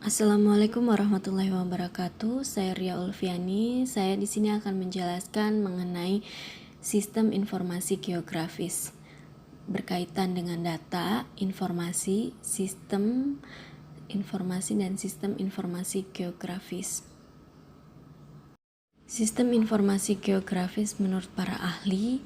Assalamualaikum warahmatullahi wabarakatuh. Saya Ria Ulfiani. Saya di sini akan menjelaskan mengenai sistem informasi geografis berkaitan dengan data, informasi, sistem informasi dan sistem informasi geografis. Sistem informasi geografis menurut para ahli,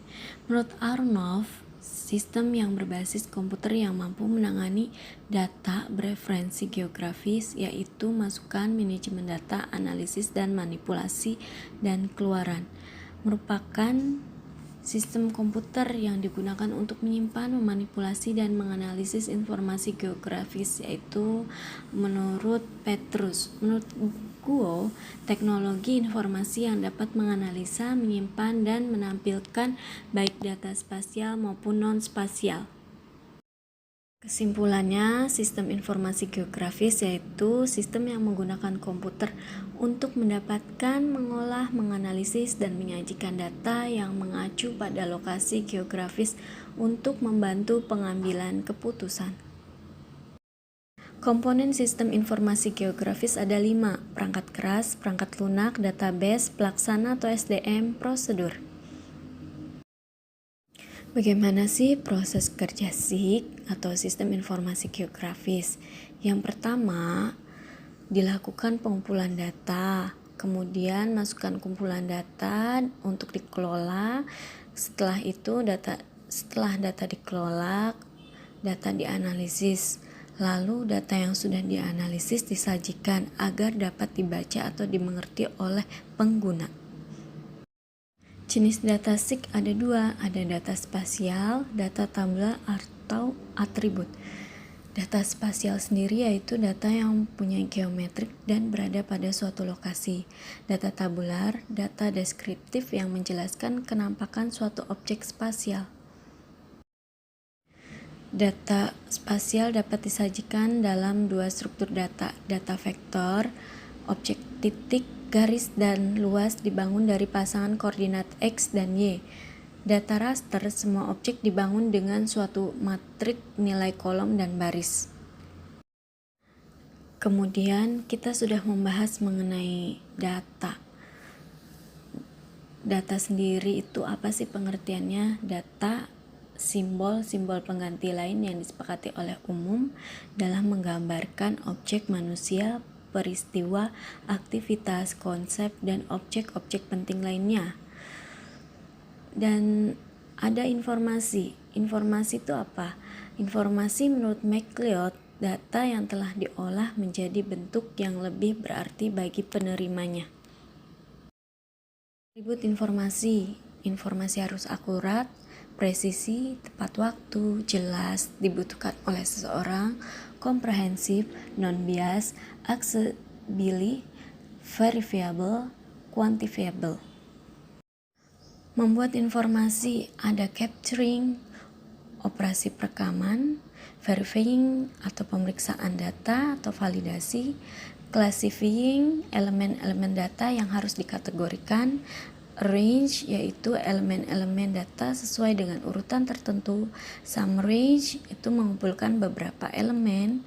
menurut Aronoff, sistem yang berbasis komputer yang mampu menangani data bereferensi geografis, yaitu masukan, manajemen data, analisis, dan manipulasi dan keluaran, merupakan sistem komputer yang digunakan untuk menyimpan, memanipulasi, dan menganalisis informasi geografis, yaitu menurut Petrus. Menurut Guo, teknologi informasi yang dapat menganalisa, menyimpan, dan menampilkan baik data spasial maupun non-spasial. Kesimpulannya, sistem informasi geografis yaitu sistem yang menggunakan komputer untuk mendapatkan, mengolah, menganalisis, dan menyajikan data yang mengacu pada lokasi geografis untuk membantu pengambilan keputusan. Komponen sistem informasi geografis ada 5, perangkat keras, perangkat lunak, database, pelaksana atau SDM, prosedur. Bagaimana sih proses kerja SIG atau sistem informasi geografis? Yang pertama, dilakukan pengumpulan data, kemudian masukkan kumpulan data untuk dikelola. Setelah data dikelola, data dianalisis. Lalu data yang sudah dianalisis disajikan agar dapat dibaca atau dimengerti oleh pengguna. Jenis data SIG ada 2, ada data spasial, data tabular atau atribut. Data spasial sendiri yaitu data yang punya geometrik dan berada pada suatu lokasi. Data tabular, data deskriptif yang menjelaskan kenampakan suatu objek spasial. Data spasial dapat disajikan dalam 2 struktur data vektor, objek titik, garis, dan luas dibangun dari pasangan koordinat X dan Y. Data raster, semua objek dibangun dengan suatu matrik nilai kolom dan baris. Kemudian kita sudah membahas mengenai data. Data sendiri itu apa sih pengertiannya? Data simbol pengganti lain yang disepakati oleh umum dalam menggambarkan objek manusia, peristiwa, aktivitas, konsep, dan objek-objek penting lainnya. Dan ada informasi. Informasi itu apa? Informasi menurut MacLeod, data yang telah diolah menjadi bentuk yang lebih berarti bagi penerimanya. Atribut informasi. Informasi harus akurat, presisi, tepat waktu, jelas, dibutuhkan oleh seseorang, komprehensif, non-bias, accessible, verifiable, quantifiable. Membuat informasi ada capturing, operasi perekaman, verifying atau pemeriksaan data atau validasi, classifying elemen-elemen data yang harus dikategorikan, arrange yaitu elemen-elemen data sesuai dengan urutan tertentu, summarizing itu mengumpulkan beberapa elemen,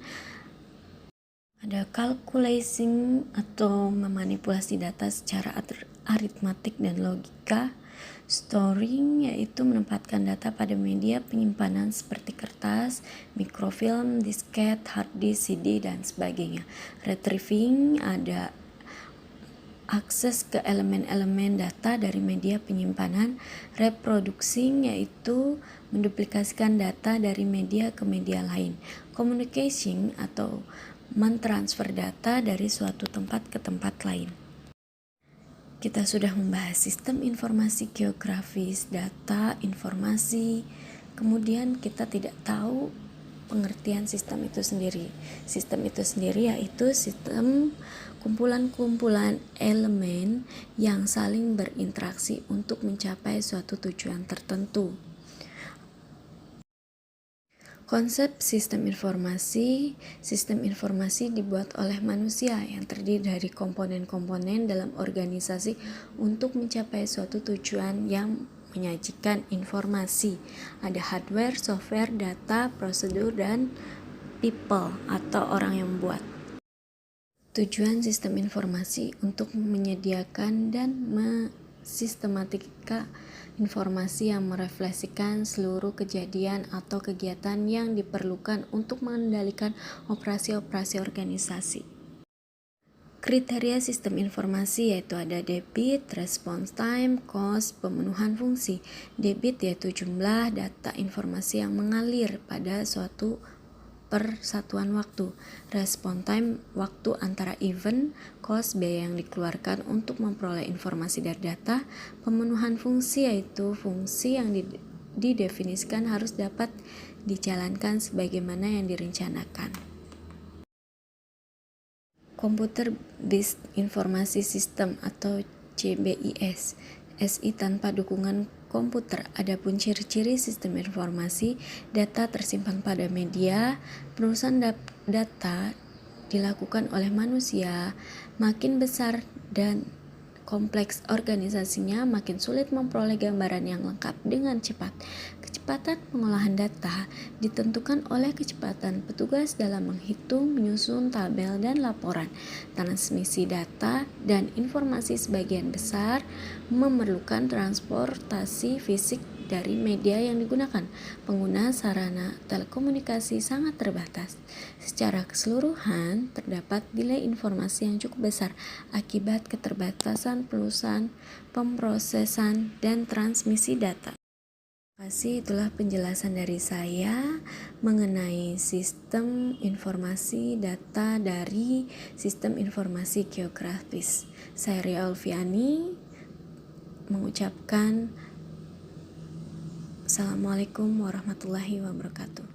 ada calculating atau memanipulasi data secara aritmatik dan logika, storing yaitu menempatkan data pada media penyimpanan seperti kertas, mikrofilm, disket, hard disk, CD, dan sebagainya. Retrieving ada akses ke elemen-elemen data dari media penyimpanan. Reproducing yaitu menduplikasikan data dari media ke media lain. Communication atau mentransfer data dari suatu tempat ke tempat lain. Kita sudah membahas sistem informasi geografis, data, informasi. Kemudian kita tidak tahu pengertian sistem itu sendiri. Sistem itu sendiri yaitu sistem kumpulan-kumpulan elemen yang saling berinteraksi untuk mencapai suatu tujuan tertentu. Konsep sistem informasi dibuat oleh manusia yang terdiri dari komponen-komponen dalam organisasi untuk mencapai suatu tujuan yang menyajikan informasi. Ada hardware, software, data, prosedur, dan people atau orang yang membuat. Tujuan sistem informasi untuk menyediakan dan sistematika informasi yang merefleksikan seluruh kejadian atau kegiatan yang diperlukan untuk mengendalikan operasi-operasi organisasi. Kriteria sistem informasi yaitu ada debit, response time, cost, pemenuhan fungsi. Debit yaitu jumlah data informasi yang mengalir pada suatu persatuan waktu. Response time waktu antara event, cost biaya yang dikeluarkan untuk memperoleh informasi dari data. Pemenuhan fungsi yaitu fungsi yang didefinisikan harus dapat dijalankan sebagaimana yang direncanakan. Computer Based Informasi System atau CBIS, SI tanpa dukungan komputer. Adapun ciri-ciri sistem informasi, data tersimpan pada media, penulisan data dilakukan oleh manusia, makin besar dan kompleks organisasinya, makin sulit memperoleh gambaran yang lengkap dengan cepat. Kecepatan pengolahan data ditentukan oleh kecepatan petugas dalam menghitung, menyusun tabel dan laporan. Transmisi data dan informasi sebagian besar memerlukan transportasi fisik dari media yang digunakan. Pengguna sarana telekomunikasi sangat terbatas. Secara keseluruhan, terdapat delay informasi yang cukup besar akibat keterbatasan penulisan, pemrosesan, dan transmisi data. Terima kasih, itulah penjelasan dari saya mengenai sistem informasi data dari sistem informasi geografis. Saya Ria Alfiani mengucapkan Assalamualaikum warahmatullahi wabarakatuh.